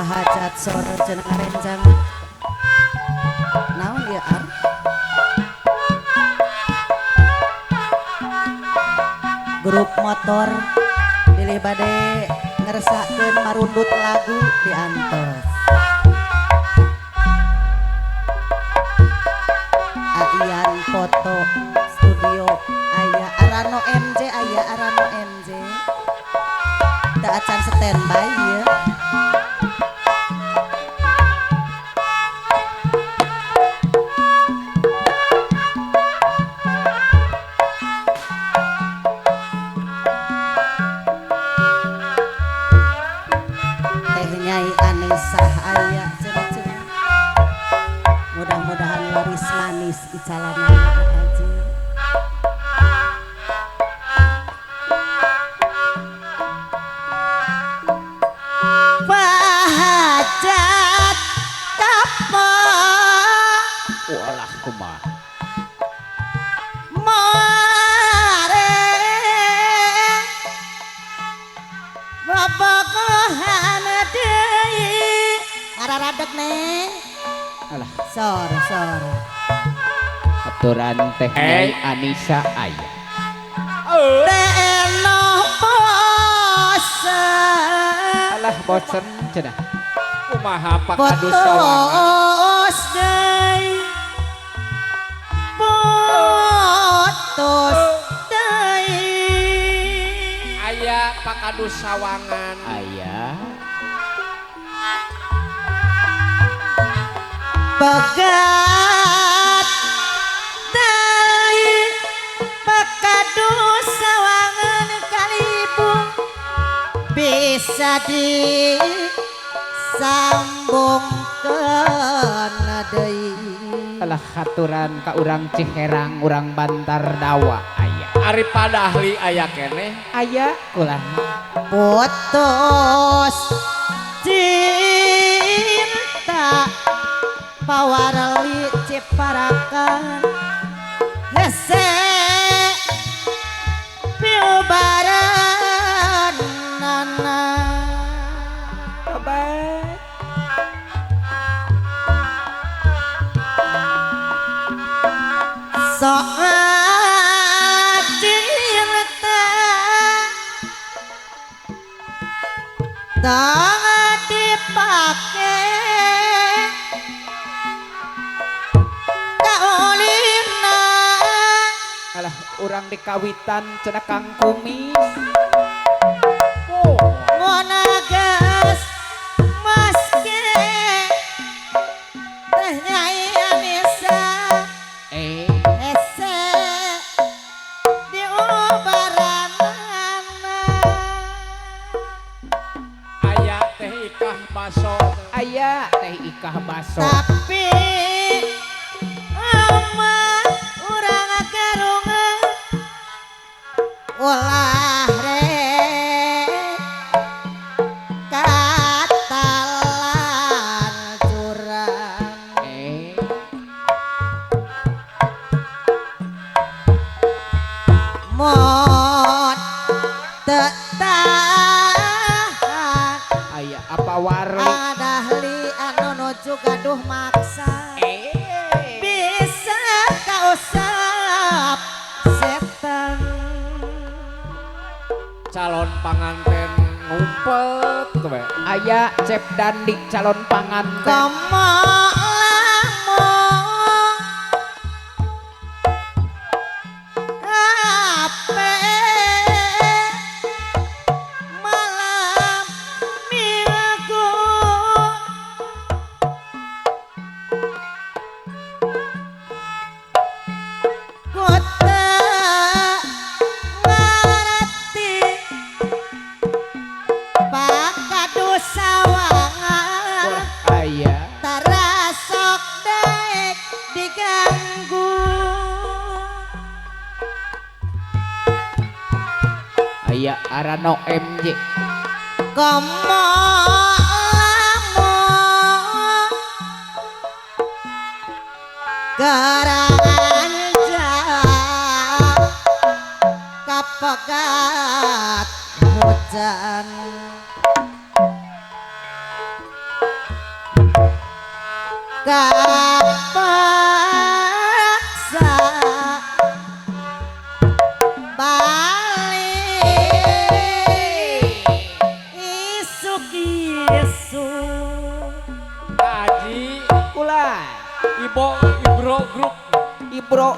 hajat sore cenah ngarenjang naon ieu ar grup motor pilih bade ngeresakeun marundut lagu diantos Aian foto studio aya Arano MJ aya Arano MJ da acan standby ieu Nyai Anisah aya cenah mudah-mudahan laris manis di calanana aja Pahajat tapa walah kumaha mare babakohan deui ngararadeg nih alah sor aturan teh Nyai Anissa aya Reno bosen alah bosen cenah kumaha pakadus sawangan putus deui putus deui aya pakadus sawangan aya pegat deui pakadus sawangan kalibu bisa disambungkeun deui alah aturan ka urang Ciherang urang Bantar Dawa aya ari padahli aya keneh aya ulah putus cinta pawarli ciparakan hese piubaran nana obat soal cinta tak dipake kaulina alah urang dikawitan cenah Kang Kumis monagas maske teh Nyai Anissa ese diubaranana aya teh ikah baso aya teh ikah baso tapi ama urang garunga ulah rek katalan curang mod tetahan aya apa warli adahli anu nuju gaduh maksa bisa kausap setan calon panganten ngumpet we aya Cep Dandi calon panganten kemalamu ape malam minggu kota ngarti pakadus sawangan aya tarasok daek diganggu aya Arano MJ komo lamu gerangan kapegat hujan kapaksa balik isuk-isuk Aji Kulai Ibro grup Ibro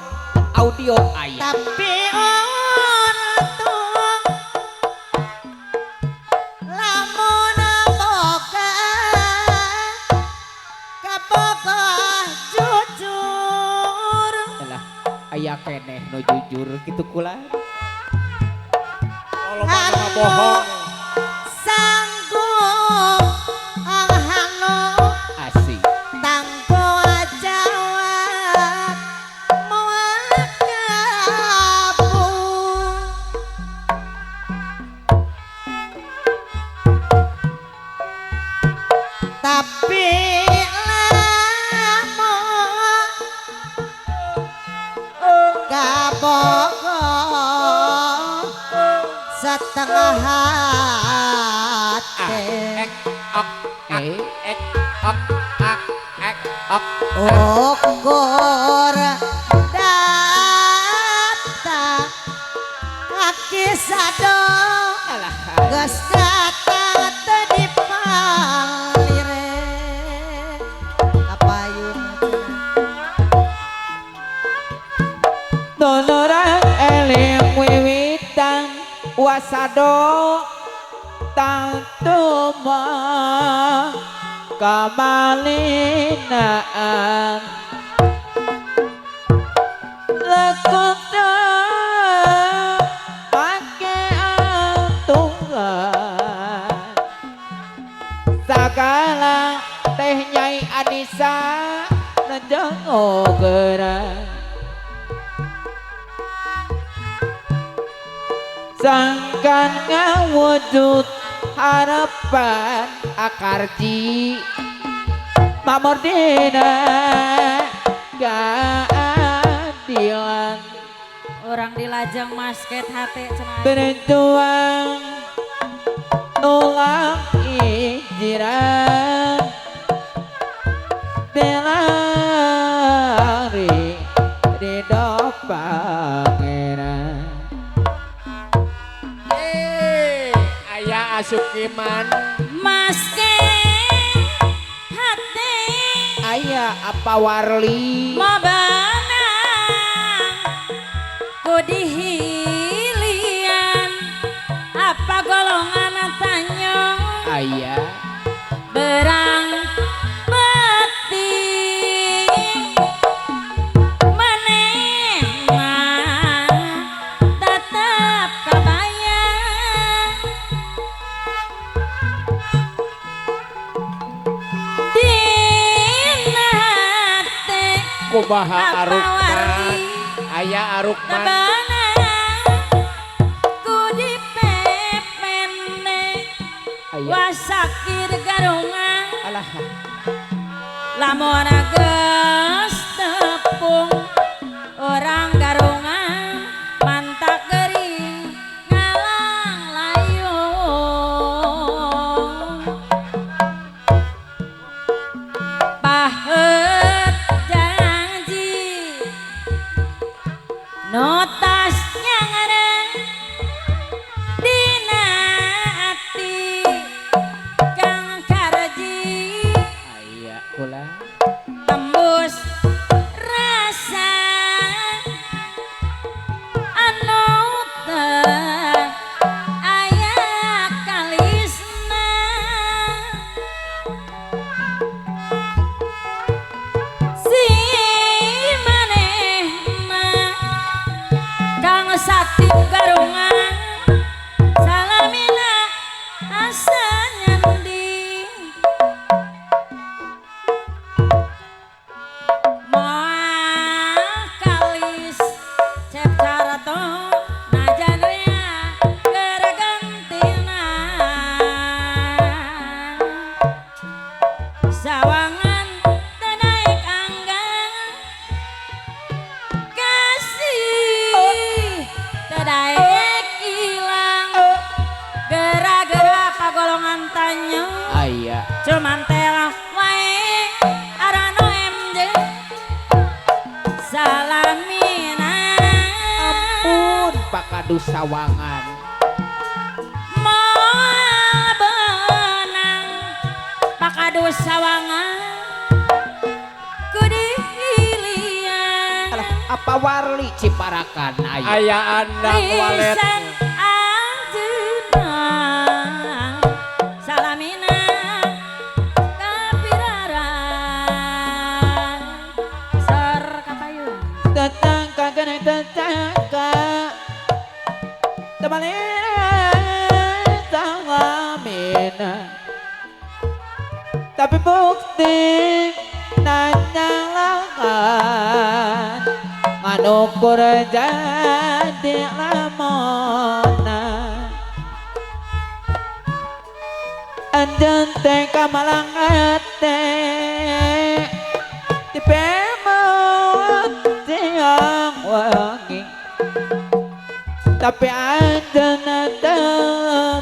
audio ayah tapi untung lamun boga kaboga jujur lah ayah keneh no jujur gitu kulai kalau mana bohong sanggup hanu asik tangko jawab muakabung tapi lamun kabogo setengah hati ok ek ok ak ek ok ukur datang kaki sado alah geus datang tadi palire kapayun Donorang eling wiwitan wasado tantuma kamalinaan lekuta pake atungan sagala teh nyai Anissa nejeng ogeran sangkan ngawujud harapan akarji mamordina keadilan orang dilajeng masket hati cenah berjuang ulang ijiran delari ridho pangeran Ayah asukiman masket hati ayah apa warli mabana ku dihilian apa golongan tanyong ayah berang beting menenang tetap kabayang dina hati kumaha apa arukman warli ayah arukman mabana ku dipepene ayah wasakir garungan alah lamun geus tepung orang garungan mantak gering ngalang layung paheut janji notas nyangareng dina ati Kang Karji ayah kula tembus Pakadu Sawangan. Moal benang Pakadu Sawangan Kudi hilian Alah, apa warli Ciparakan aya? Aya andang walet. Lisan ajeuna Salamina Kapiraran Sor kapayun Tetangga kena tetangga temalin tangamina tapi bukti nanyalangan nganukur jadi lamona anjan teh kamalang ate dipemot tiang wangi tapi ada nada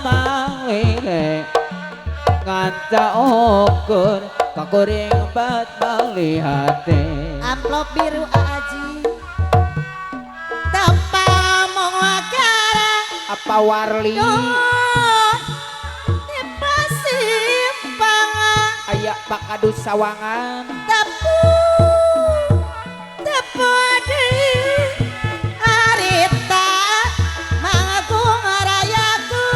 mawile nganca ukur kakuring bat melihat amplop biru aji tanpa mengwagara apa warli aya Pakadu Sawangan tepu deui harita mangagung rayaku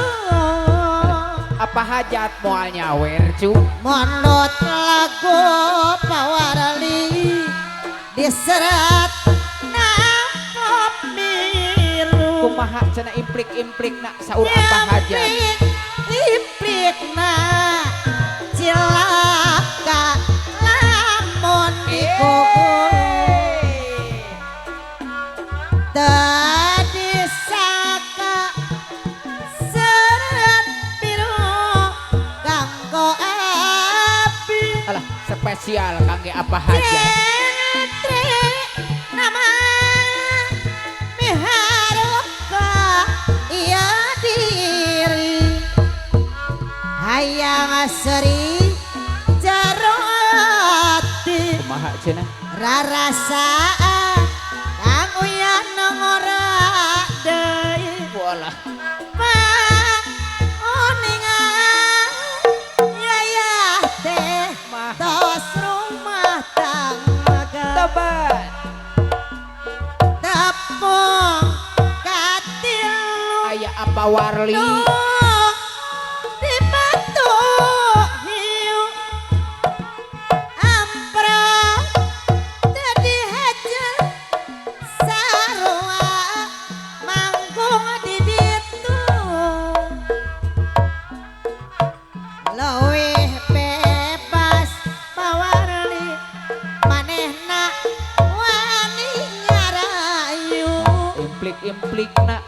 apa hajat moal nyawer cu monot lagu pawarli diserat nampop biru kumaha cenah implik-implik nak saur apa hajat implikna cilaka lamun dikukur tadi saka seret biru ganggo api alah spesial kangge apa hajat Cetri nama miharuka iya diri hayang seri jaroti kumaha cenah rarasa kang uyan ngora deui walah uningan yayah teh Mah. tos rumah tangga tebat tepung katilu aya apa warli di batu hiu ampra tadi hajar sarua manggung di ditu leuwih bebas pawarli manehna wani nyarayu implik-implik nak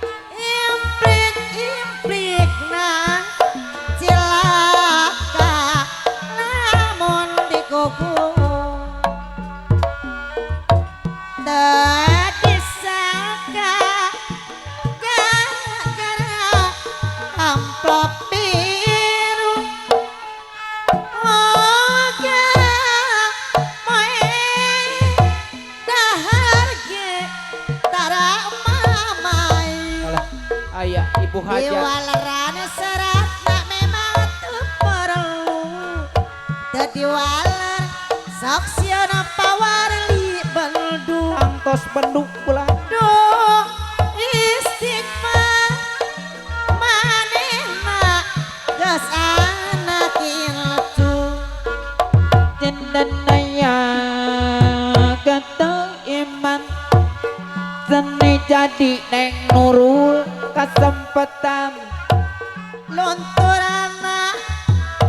implik na cilaka lamun dikukur tadi saka gara-gara amplop biru oga moe dahar ge tara mamai alah aya ibu di hajat waleran serat nak memang tuh perlu jadi waler sok siana pawarli beldu tangtos benduk pula duh istighfar manehna geus anak iltu jendanaya kata iman seni jadi neng nurul kesempatan lunturana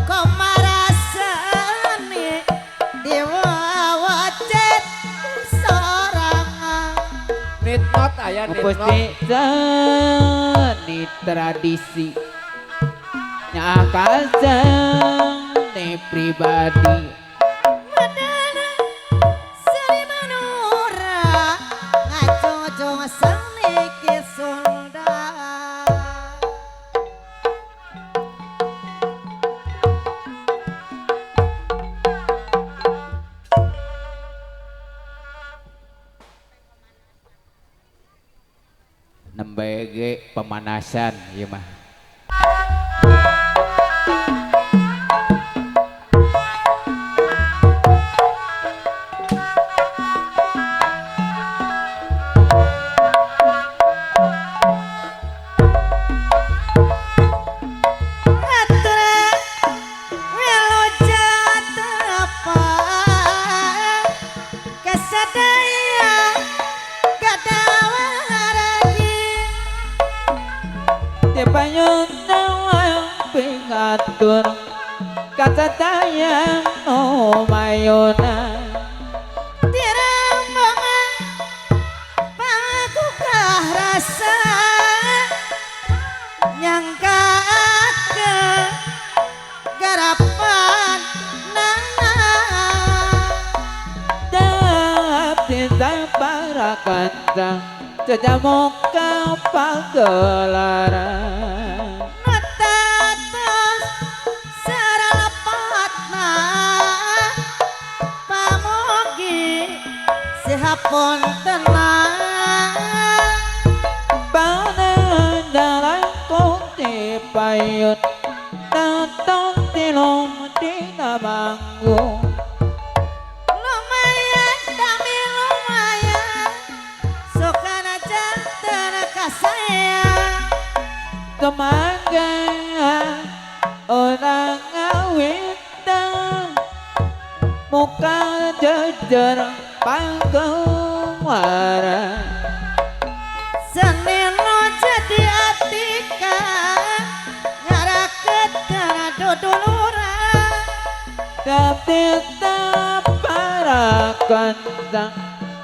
komarasani diwawacet sorangan Nitnot aya nitnot. pasti seni tradisi nyakal seni pribadi Madana Sri Manura ngacojong seni Sunda nembe ge pemanasan ieu mah. Pingatur kata tayang oh mayona dirambongan pangakukah rasa nyangka ke garapan nana dapti para kata cecamuk kapal gelaran hapon tenang panen dalam konti payut datang tilum dina manggung lumayan dami lumayan sokana jantan kasayang kemangga orang ngawitang muka jejer pangkewara senino jadi atika ngaraket kana duduluran dapti para kantang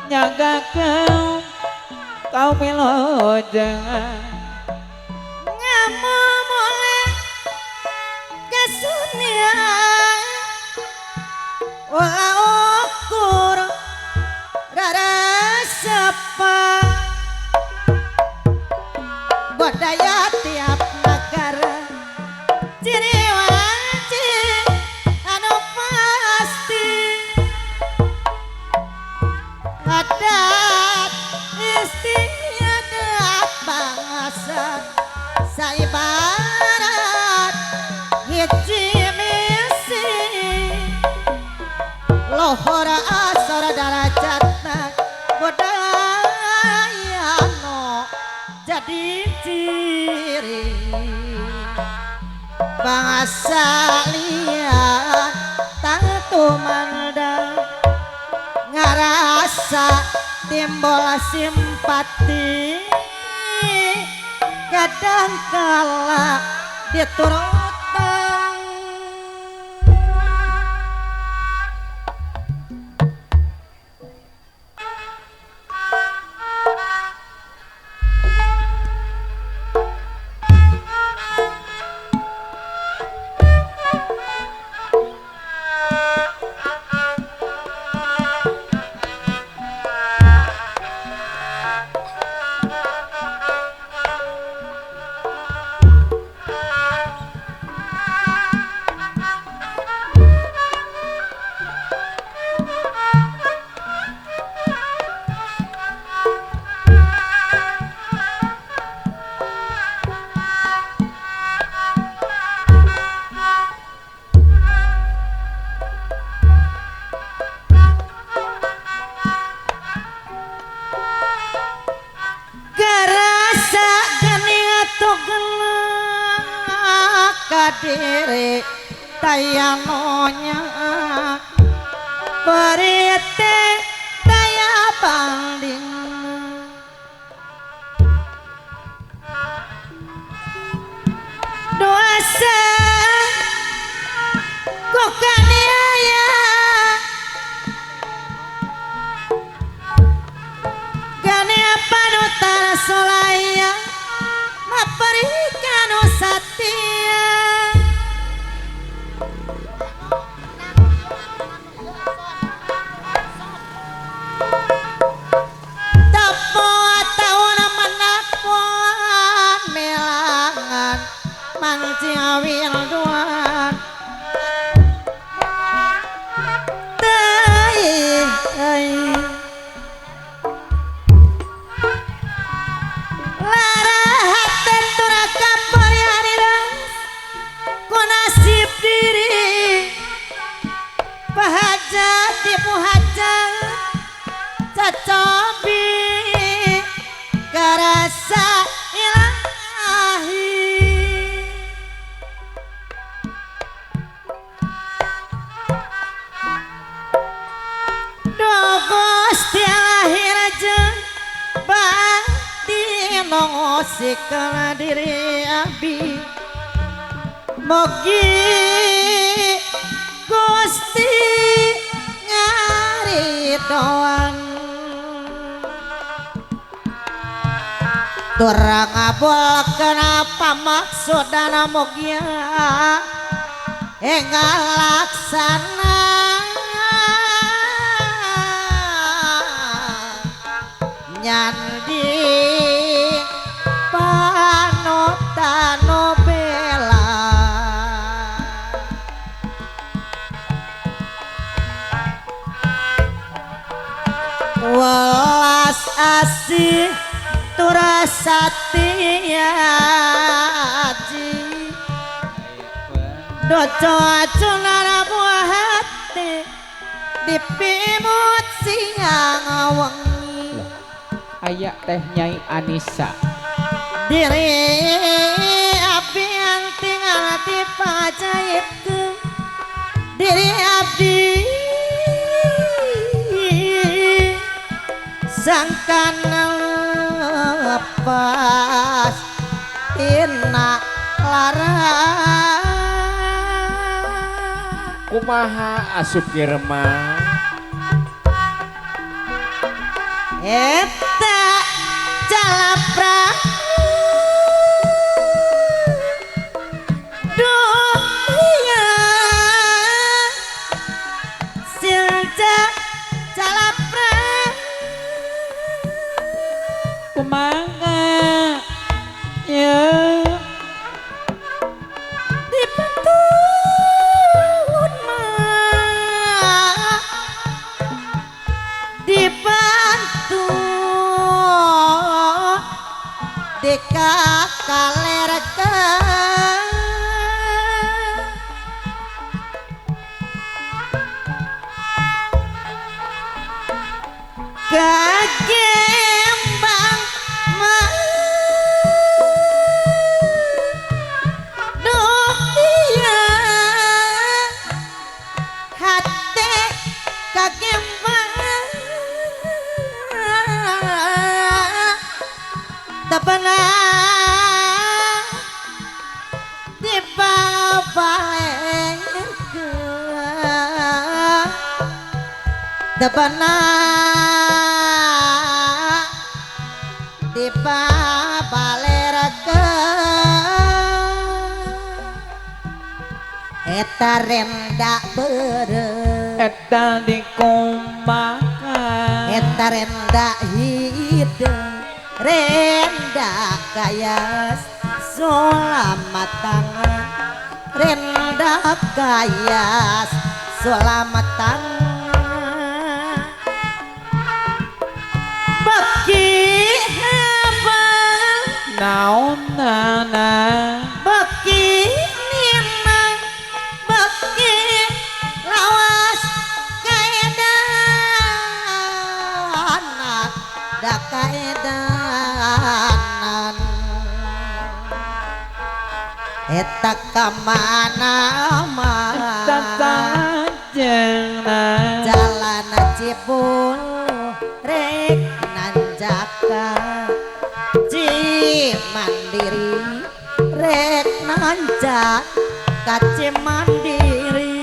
nyagakeun kau milojengan ngamu mulai kasunia wala ukur sepa budaya tiap negara ciri wajib anu pasti adat istiadat bangsa saibarat hiji misi lohor asor darajatna budaya no jadi ciri bangsa liat tangtu mandang ngarasa timbul simpati kadang kala diturutang diri tayanonya berite daya banding dosa kokaniaya gania panutar solaya maparikan satia Mangciawil duan tai sobi karasa ilahi do Gusti lahir jeung batin ngosikeun diri abdi mugi Gusti ngaridoan tur ngabulkeun pamaksudna mugi ngalaksana nyandi panutan bela welas asih turasatya aji doco acunana buah hati dipimut siang wengi aya teh Nyai Anissa diri abdi yang tinggal di pajaibkeun diri abdi sangkana lepas ina lara kumaha asup kirema eta calapra dunia silja calapra kumaha ya dipantun mah dibantu dikakalerkeun kagembang mah dunia hati kagembang tebenang dibabaengkeun tebenang dibabalerkeun eta renda beureuh eta dikumakan eta renda hideung renda kayas sulamatang renda kayas sulamatang beki hebel naonana beki ninang beki lawas kaedanan da kaedanan eta kamana mah tatangna jalan cibul rek nanjaka Cimandiri rek nanjak ka Cimandiri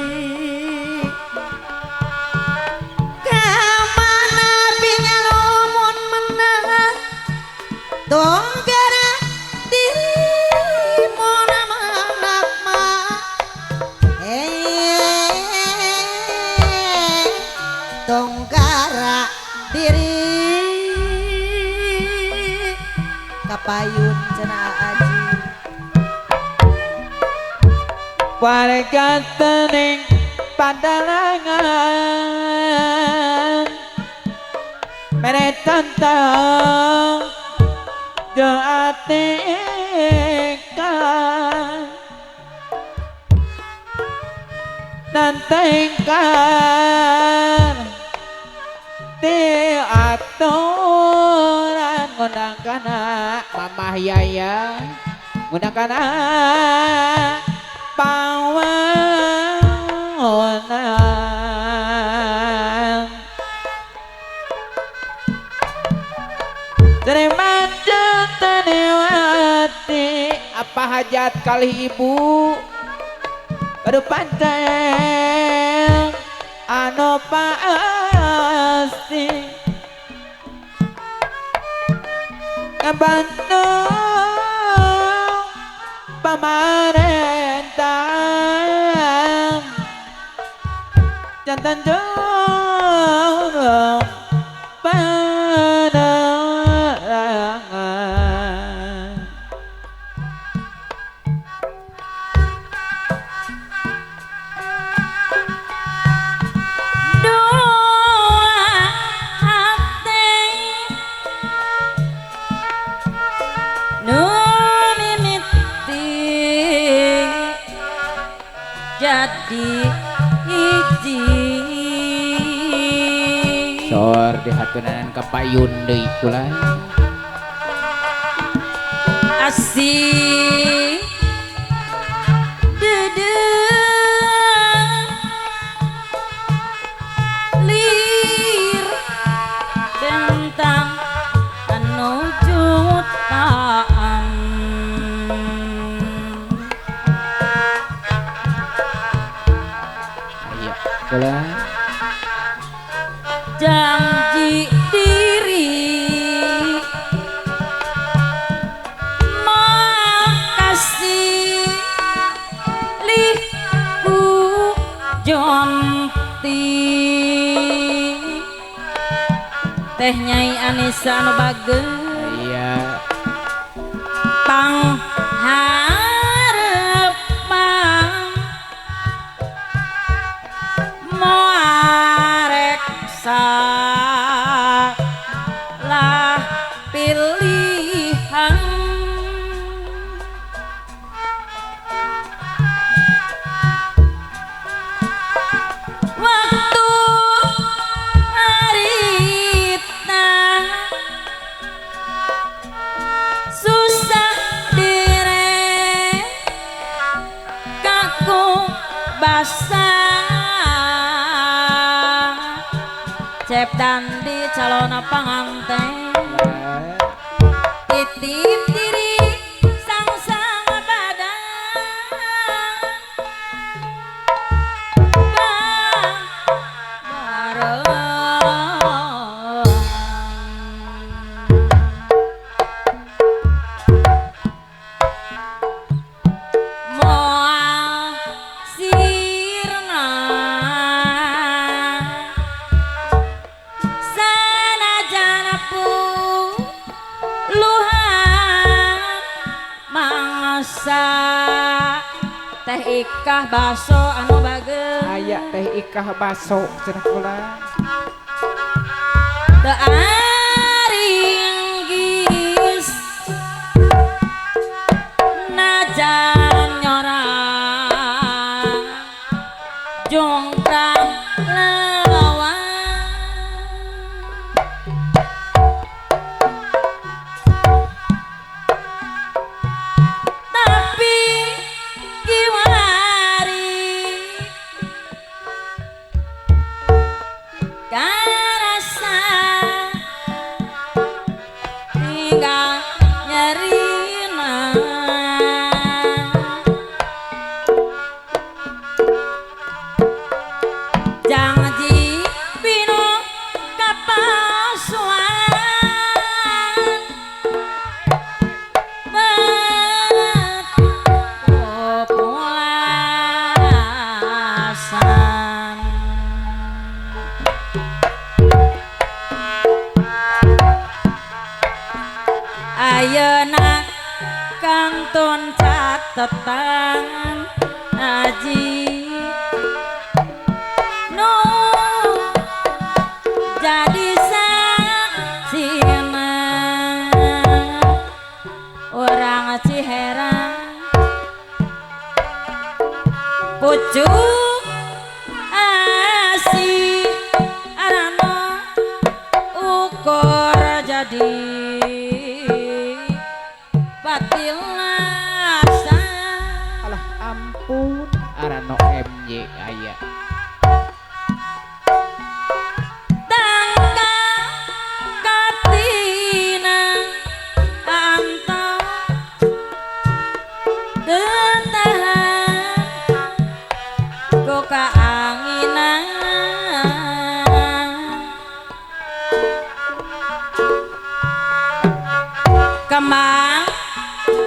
kamana binyalumun menang tonggara diri mona manak mah tonggara diri kapayun cenah aji warga tening padalangan mere tantang doatekan nantengkan di atau ngundang kana mamah yaya ngundang kana pawangan terima Taniwati apa hajat kali ibu aduh pantai anu pasti ngebantu pemerintah jantan jauh penerangan Dua hati nu mimiti jadi hiji sor dihatunan ka payun deui kula asih lir tentang anu jutaan aya kula janji diri makasih liku jonti teh Nyai Anissa anu bageus iya pangharepang moal reksa lah pilihan waktu harita susah dire kaku basah cep dandi calon panganten titip diri sang-sang badan moal sirna sanajan luhan mangsa teh ikah baso anu bageus aya teh ikah baso cenah kula teu aringgis najan nyorang jongkrang lawan tapi kiwari karasa tinggal nyerina janji pinu kapasuan populasan ayeuna kantun catetan aji nu jadi saksina orang Ciherang pucuk asih arana ukur jadi kemang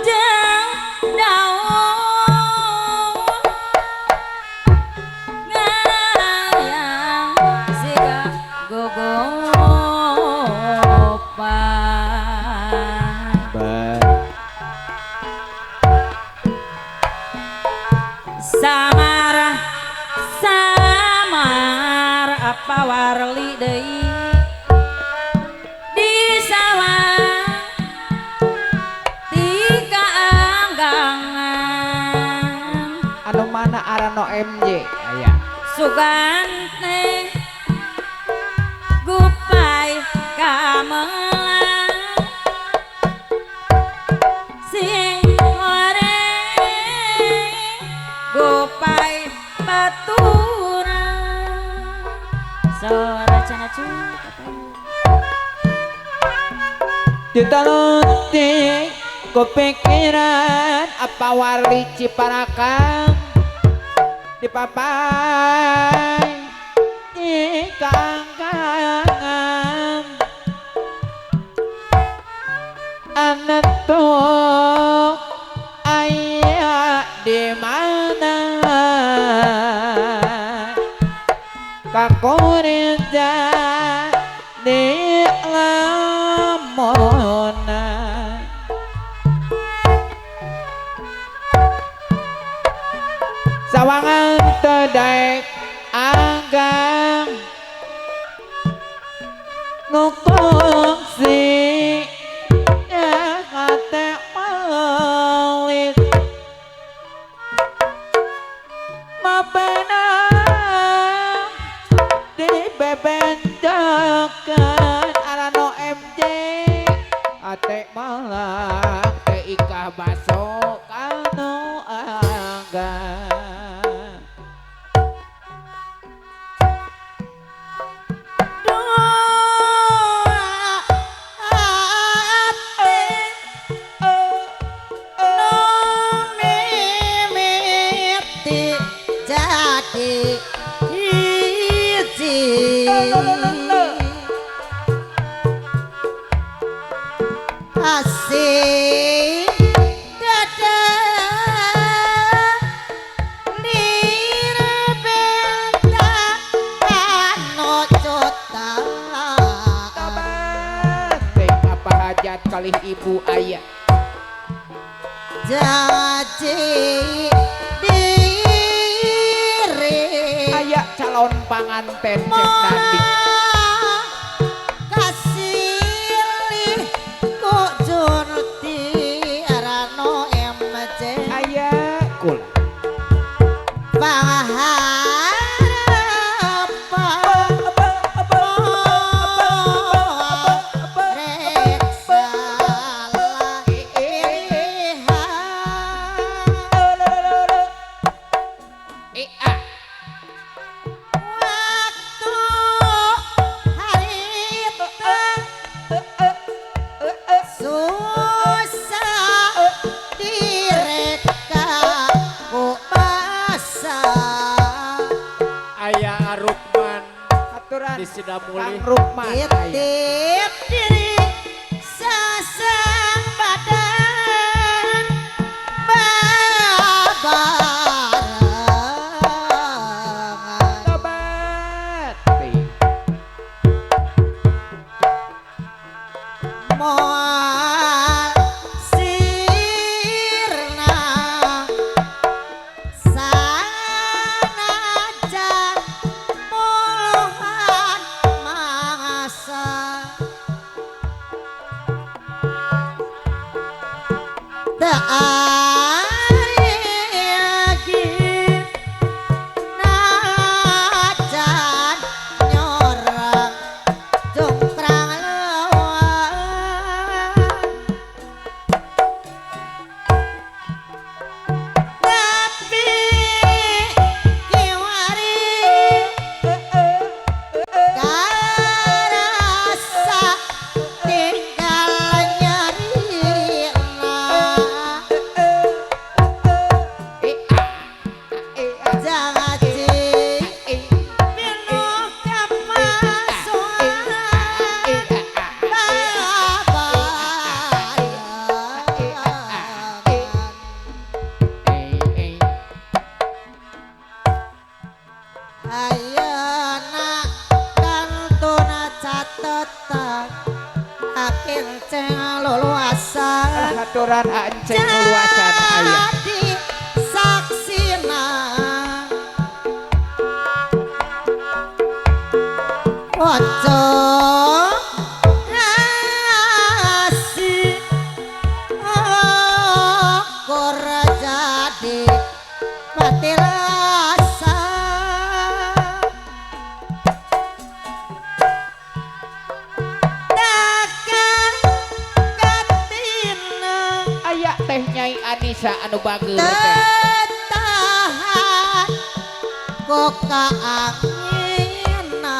jeung daun ngayang siga gogopan samar samar apa warli deui di sawah tiga anggangan anu mana arano MJ aya sugante gupai kamelang sing goreng gupai baturan sora cana ditalunti kepikiran apa warli Ciparakang dipapai di kangkangan anak tuh ayah di mana kakurinja di lamona sawangan tedek anggang ngukung si ya kate malis mabenang di bebenjakan arano MJ ate malang te ikah baso kanu anggang asih dada lirbenta anu cota teh apa hajat kalih ibu ayah jadi diri ayah calon panganten cek nandi kasilih kok jurti arano MJ ayah kula di Sidamuli Kang Rukman titip diri sasang badan babarangan tobat moal sirna sanajan muluhan mangasa ari najan nyorang jongkrang leuang tapi kiwari karasa tinggal nyarina Akinceng luluasan haturan anceng luasan aya jadi saksina ojo ngasih okur jadi mati rasa dagang katina aya teh Nyai Anissa anu bager teh tetahan kok kaangina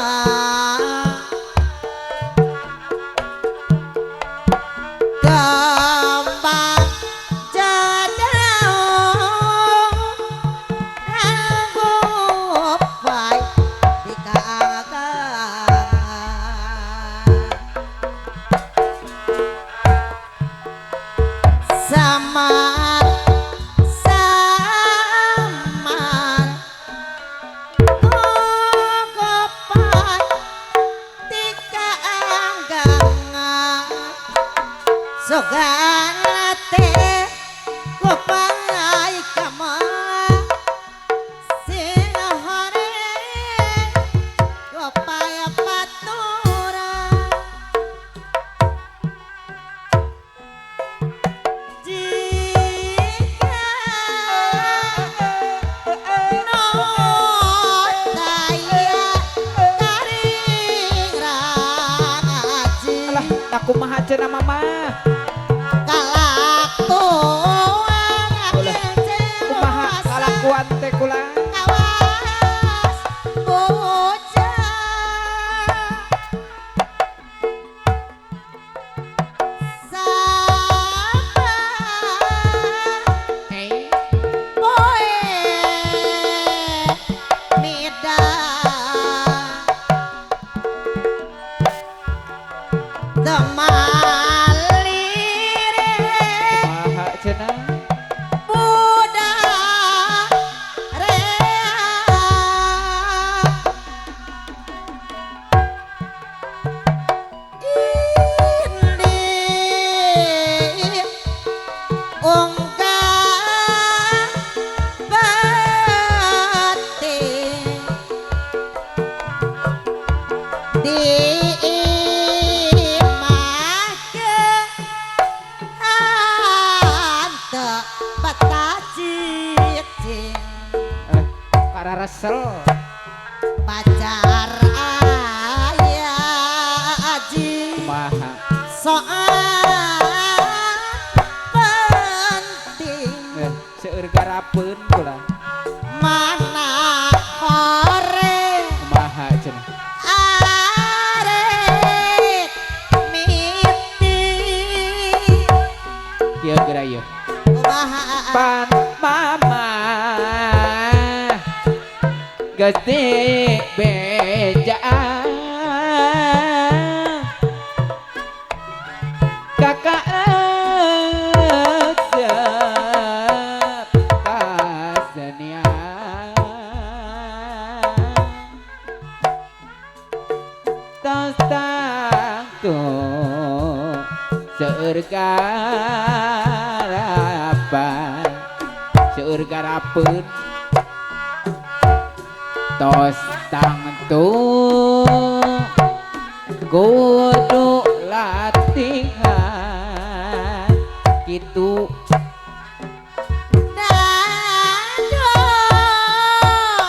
gampang jadaong anggup baik di kaangan samar samar gogopan tika anggangan sogalate gopangai kama sing hore gopaya patura jika no daya taring rangaji lah aku mah cenah mama kalakuan kumaha kalakuan teh kula kawas bocah sabar hei poe mida temalire kumaha cenah budak rea indi ungkap batin diimake ante batacicing para resel pacar ayah aji kumaha soal penting seueur garapeun kula mana hore kumaha cenah arek miti kieu geura ieu kumaha pan mama gede bejaan kakak resep kasenian tos tangtu seueur garapan seueur garapeun tos tangtu kudu latihan kitu dados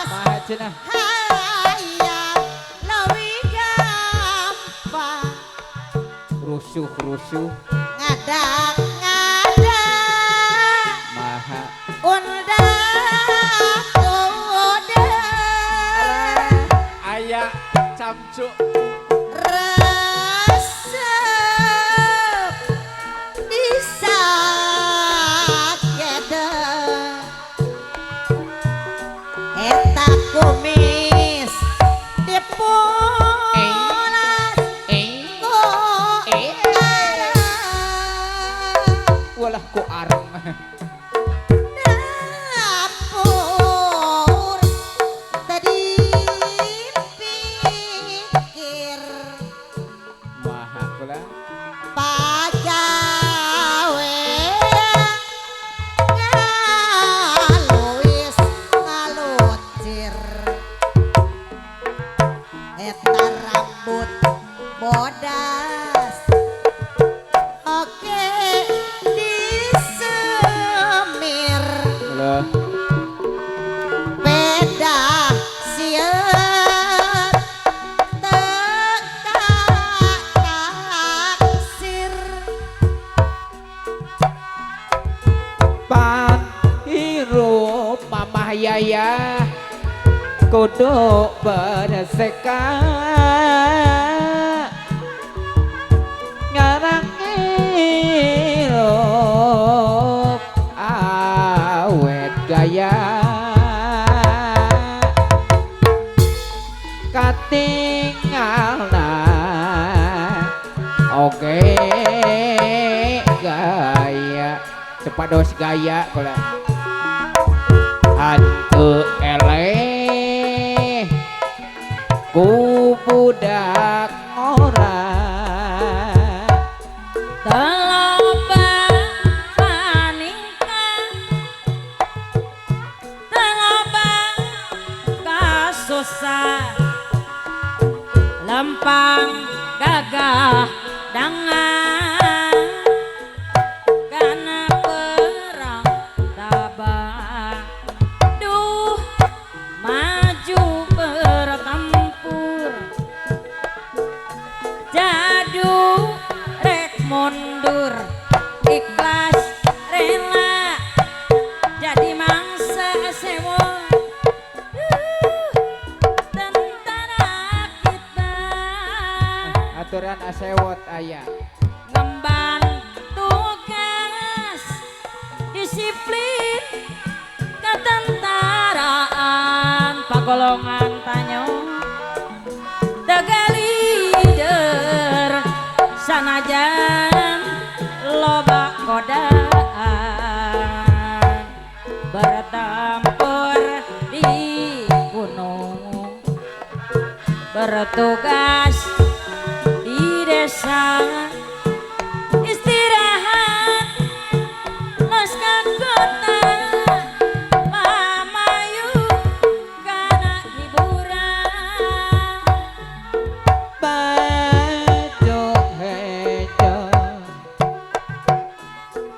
maha cenah hayang leuwih gampang rusuh ngadak-ngadak maha undak udah aya camcuk resep bisa keda eta kumis dipulas ku arang walah ku areng dapur tadi pikir maha kula biaya kudu berseka ngarang ilok awet gaya katinggalna oke gaya cepados gaya kula hantu eleh ku budak orang teloba paningkah teloba kasusah lempang gagah dangan karena perang tabah duh maju bertempur jadu rek mundur ikhlas rela jadi mangsa sewa tentara kita aturan asewot aya ngemban tugas disiplin ketentaraan pagolongan tanyo tegalider sanajan loba godaan bertempur di gunung bertugas di desa istirahat los ka kota mamayu kana hiburan baju hejo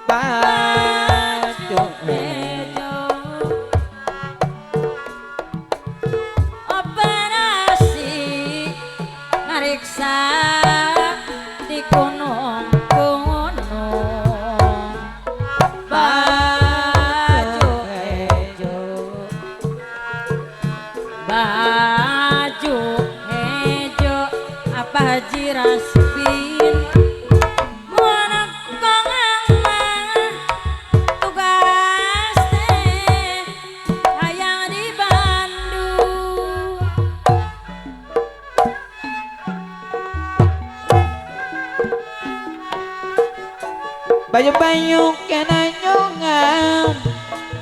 baju hejo operasi ngariksa di gunung-gunung baju hejo baju hejo apa jiraspin muanak kongang tugas teh hayang di Bandung bayu-bayu kena nyungan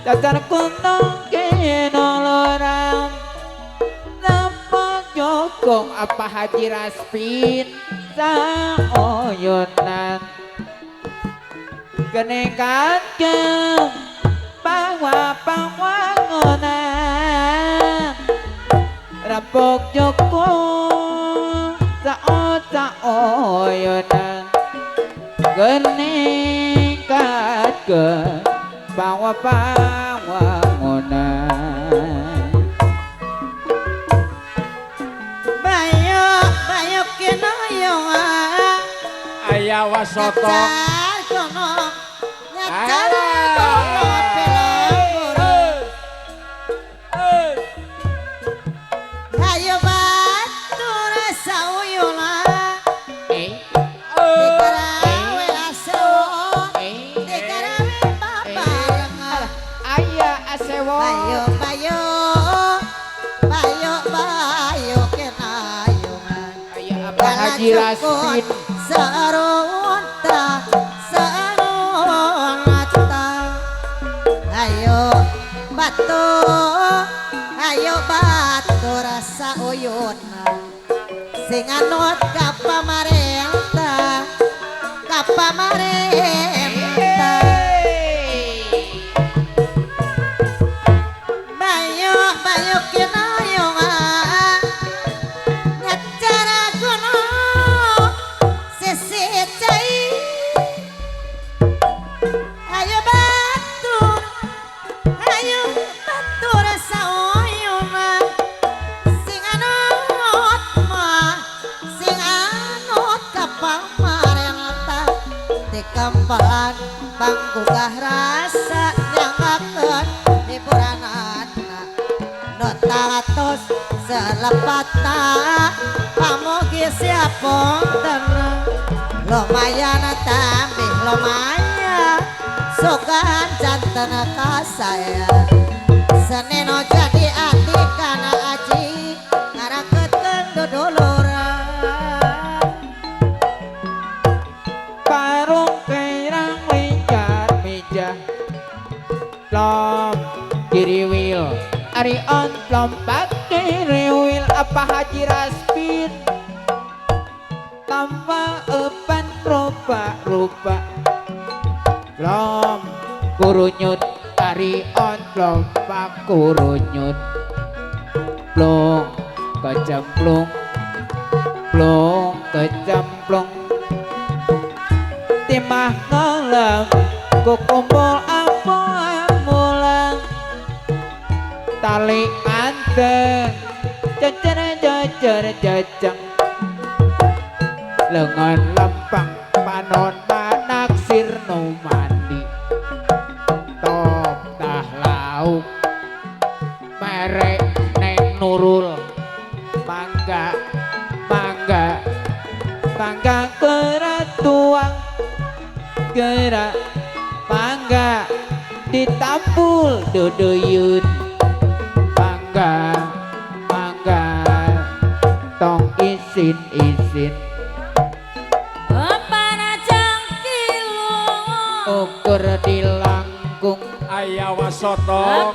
datar kuntong kena lorang nampak jokong apa haji raspin sa oyunan kenekan ke pangwangonan rampok jokong sa oyunan kenekat ke pangwangonan bayo bayo kinoyong aya wasoto nyacar kono nyacar kono pelembur ayo batur sauyuna dikarawe asewot dikarawe babarengan aya asewot bayo bayo bayo bayo kenayungan aya apa haji raspin sarunta sarunata ayo batu rasa uyuna sing anut ka pamarentah bayo bayo kinayungan nyacara kuno sesecai ayo batur rasa uyuna sing anut ka pamarentah dikempelan bangkugah rasa nyangakeun hiburanana tatos selepata pamugi siapunten lumayan tambih lumayan sugan janten kasaya seneno jadi ati kana aji ngarakeun duduluran parung kairang lingkar meja lom kiriwil ari on lompat kiriwil apa Haji Raspin tanpa epan rupa lom kurunyut ari on lompat kurunyut plong kecemplung plong kecemplung timah ngelang kukumpul mulang tali anteng jejer jejeng lengan lempang panon manaksir no mandi top tah lauk merek Neng Nurul mangga kerat tuang gerak mangga ditampul duduyun mangga tong isin ukur di langkung ayawa soto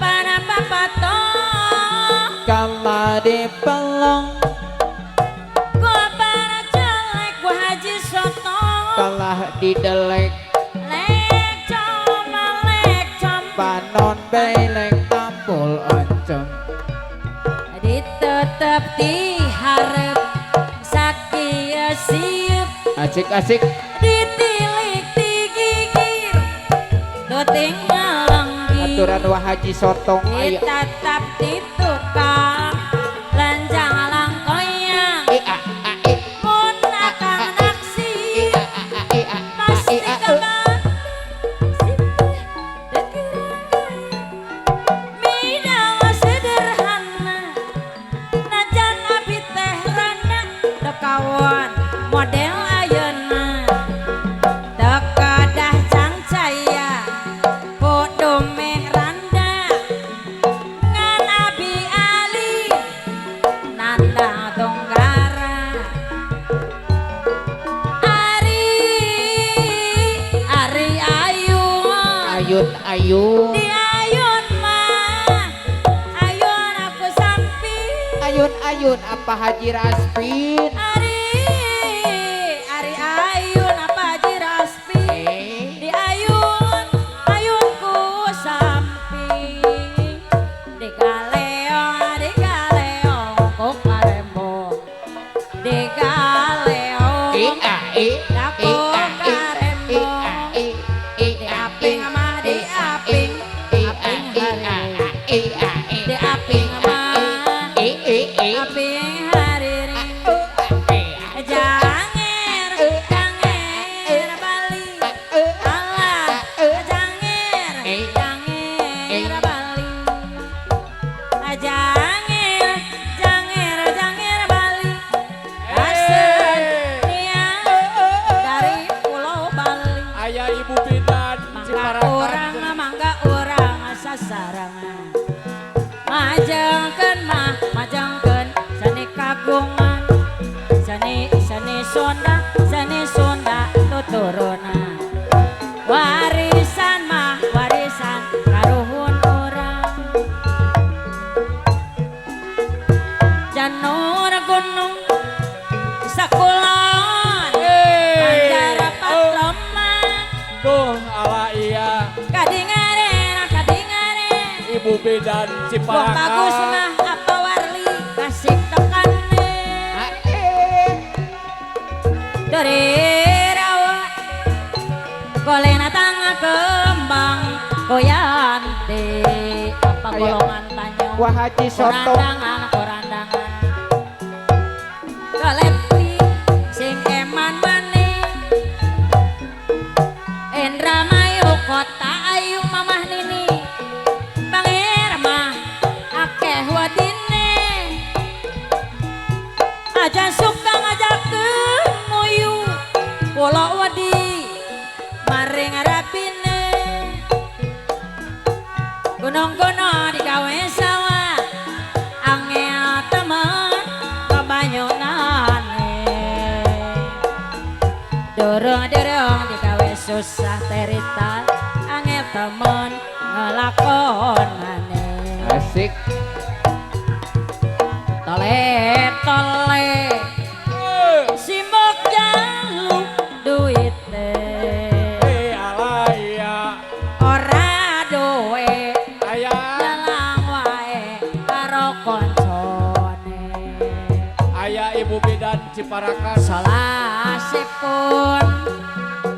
kama di pelong kalah didelek panon belek tampul oncom ditetep diharap sakia siup asik ditilik digigir tuting ngelenggi aturan Wah Haji Sotong ayo ditatap di tukang lanjang langkoyang mun akan aksi pasti keban midang sederhana najan abi teh rana tekawan model ayeuna tekadah cangcaya podo meh randa ngan abi ali nanda tonggara ari ayun di ayun mah ayun aku sampi ayun apa Haji Raspin ari ayun apa Haji Raspi di ayunku sampi di galeo kok karembo di galeo dako karembo di aping mah di aping hari di aping mah aping hari janger Bali alah janger Bali janger Bali asal niang dari Pulau Bali ayah ibu bidan mangga orang sasarangan majengkeun seni kagungan seni Sunda tuturunan warisan karuhun orang janur gunung sakulon Banjara Patloma duh ala iya kadingare ibu bidan wong Ciparaka bagus mah apa warli kasih tekane dari rawa golena tangga kembang koyante apa golongan tanyo Wah Haji Sotong korandangan goleti sing eman maning Endra Mayu kota ayu mamah nini bangir mah akeh wadine wedi maring rapine gunung-gunung digawe sawah angel temen kebanyunane dorong-dorong digawe susah terita angel temen ngelakonane Asik. tole-tole simbok jaluk duit ala iya ora duwe aya jalang wae karo koncone aya Ibu Bidan Ciparakan salasipun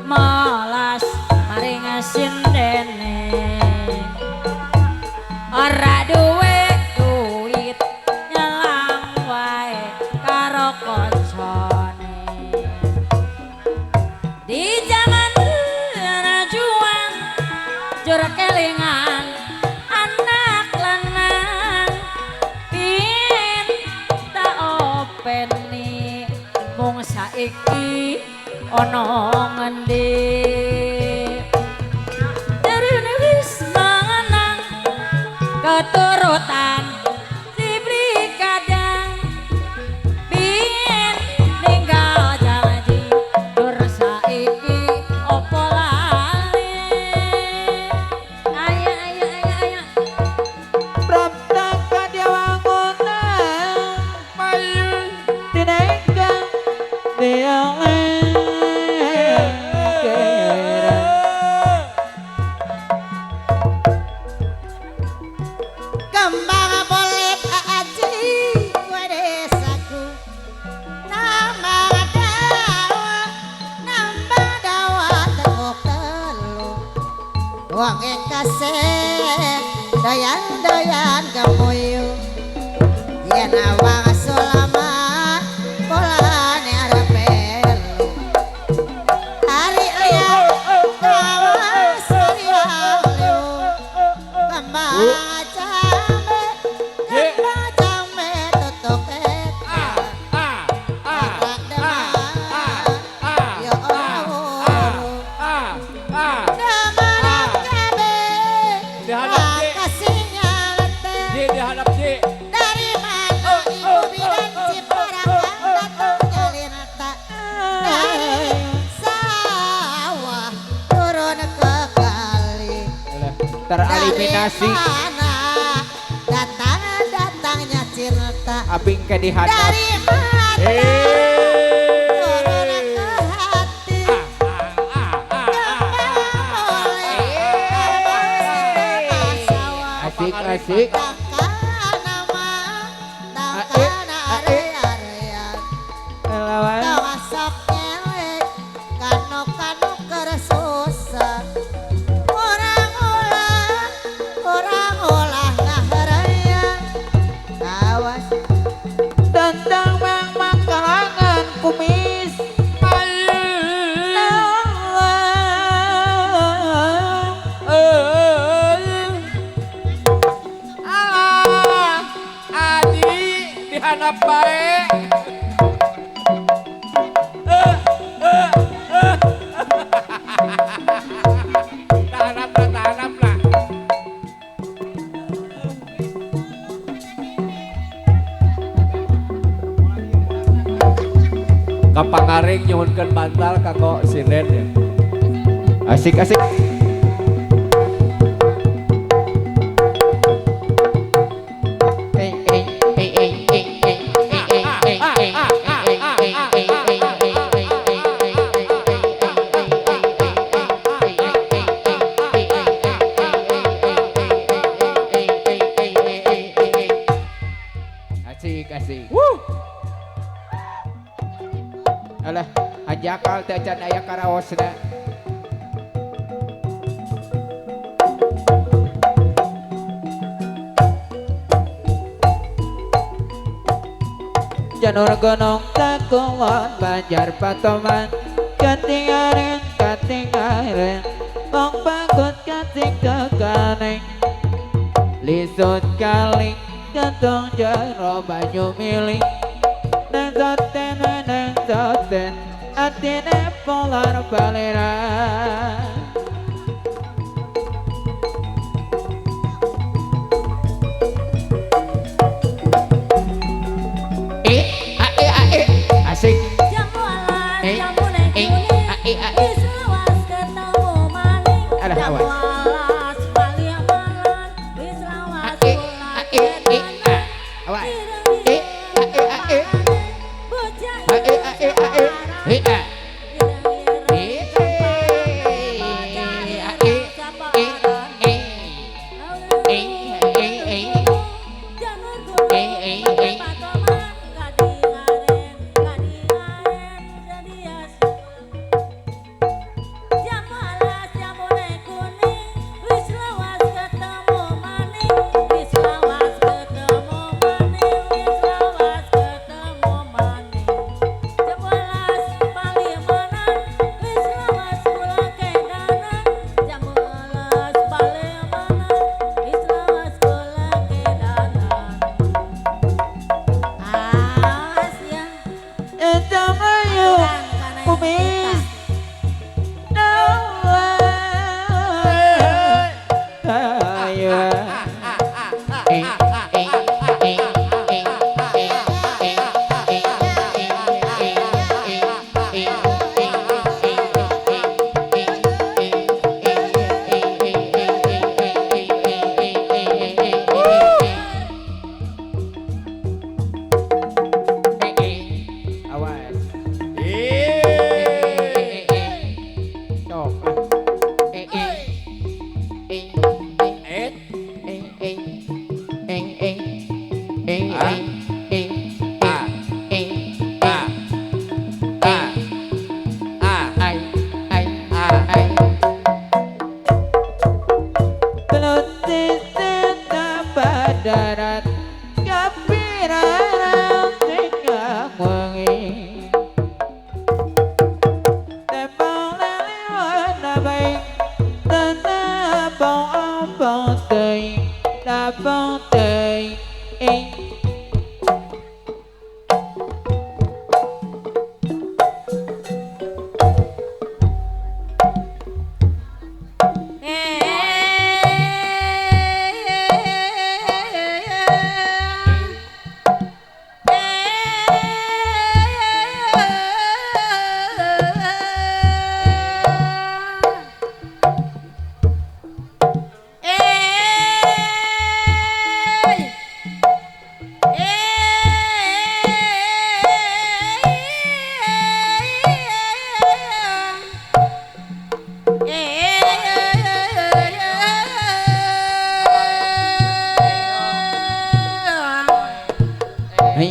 melas maring sindene ora duwe duit nyelang wae karo koncone di zaman rajuan jur kelingan anak lanang pin tak openi mung saiki ana ngendi dari wis mangan keturutan diberi kadang bin ninggal janji dur saiki opo lali aya Prapta kadiawanguna Mayu dinaika diawe kera. Kembang bolet aji kue desaku nambah dawa teguk telu uang kasih doyan kemuyu yen awang sulamat polane arepelu hari liat kawas lialu kembang jambe tutuk eta orang demam yo uru Damaran kabe kasihnya lete dihadap Ji dari mana ibu bidan Ciparakan datang jalin tak dari sawah turun ke kali Tereliminasi dari mana datangnya cinta abing ke dihadap. dari mana turun ke hati Asik. Lawan tentang mang kalangan kumis. Adi dihanap baik tahanap lah kapangaring nyuhunkeun bantal kanggo sinden ya Asik. Asik. Alah, ajakal teh can aya karaosna. Janur gunung takungan banjar patoman katingaren mong pangkut kating kekaneng lisut kaling gantung jero banyu miling nang soten atine polar balera asik ada awas darat kapiran tinggal wengi tembang lali warna baik tanabang abang tei dabang tei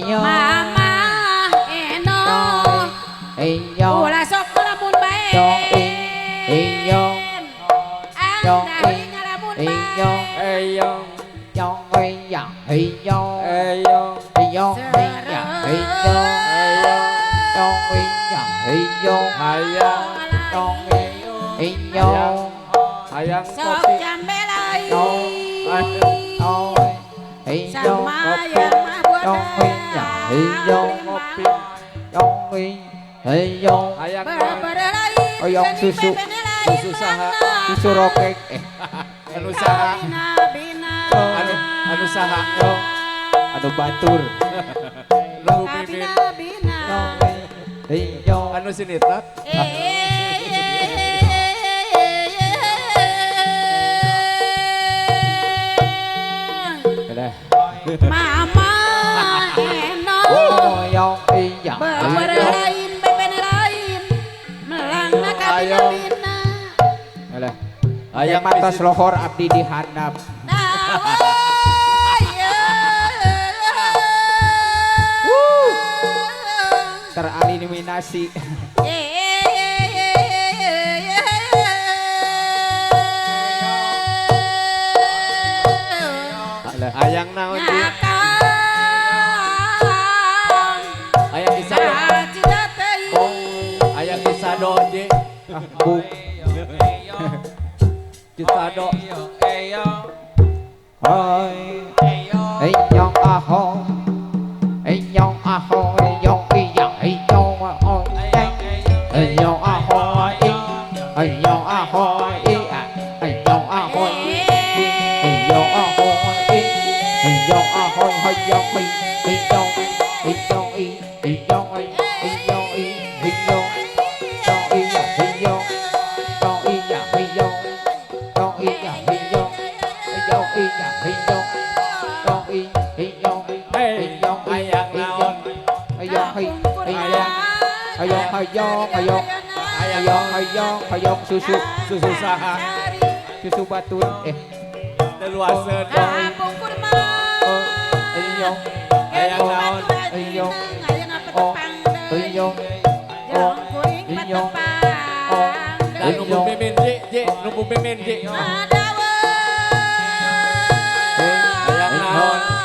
Mama eno ulah sok lamun bae dari ngalamun hayang sok kopi jambe lain kopi sama yang mah buat kopi hayang oyong susu susu saha susu rokek anu saha anu saha anu batur nu mimin anu sinitrat Mama eno oyong iya lain beben lain melangna kabina alah hayang matos lohor abdi dihandap tereliminasi hayang naon di hayang isado hayang isado di buk isado oi nyong aho nyong iya nyong oi ayo ahoy ayo ahoy ayo ahoy ayo ahoy ayo hayong susu saha susu batun Deluaseun Kampung kurma. hayong hayang naon hayong Hayang kuring hayong patepang. dan nu mimin ji nu mimin ji hayang naon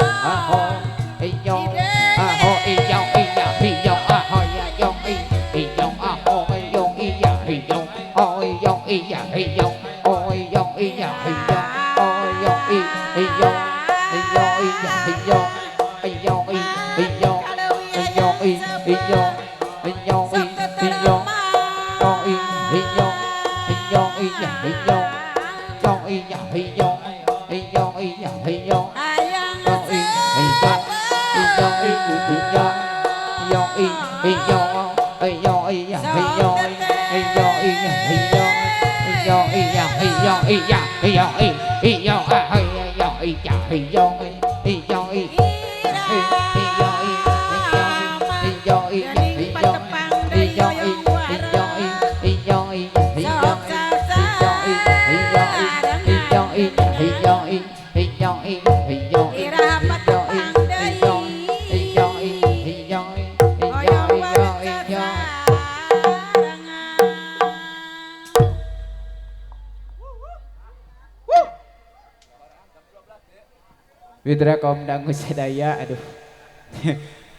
Widra kaum dangu sadaya aduh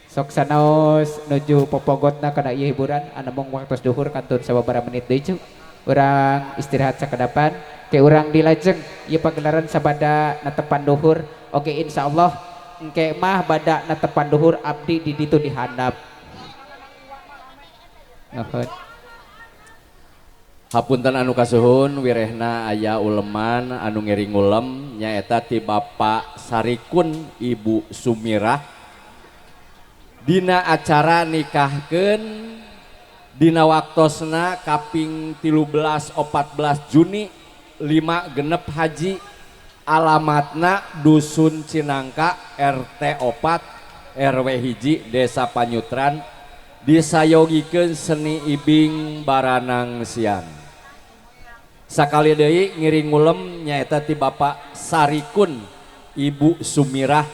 sok sanaos nuju popogotna kana ieu hiburan anu mung waktu duhur kantun sababaraha menit deui cu urang istirahat sakadapan ke urang dilajeng ieu pagelaran sabada natepan duhur oge insyaallah engke mah bada natepan duhur abdi di ditu dihandap nuhun. Hapunten anu kasuhun wirehna aya uleman anu ngiring ulem nyaeta ti Bapak Sarikun Ibu Sumirah dina acara nikahkeun dina waktosna kaping 13 14 Juni 5 genep haji alamatna Dusun Cinangka RT 4 RW hiji Desa Panyutran disayogikeun seni ibing Baranang Siang. Sakali deui ngiring ulem nyaeta ti Bapak Sarikun Ibu Sumirah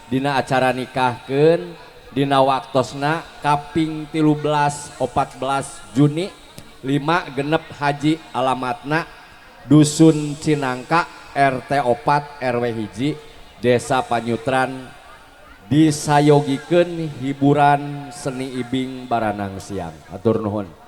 dina acara nikahkeun dina waktosna kaping 13 14 Juni 5 genep haji alamatna Dusun Cinangka RT 4 RW hiji Desa Panyutran disayogikeun hiburan seni ibing Baranang Siang. Atur nuhun.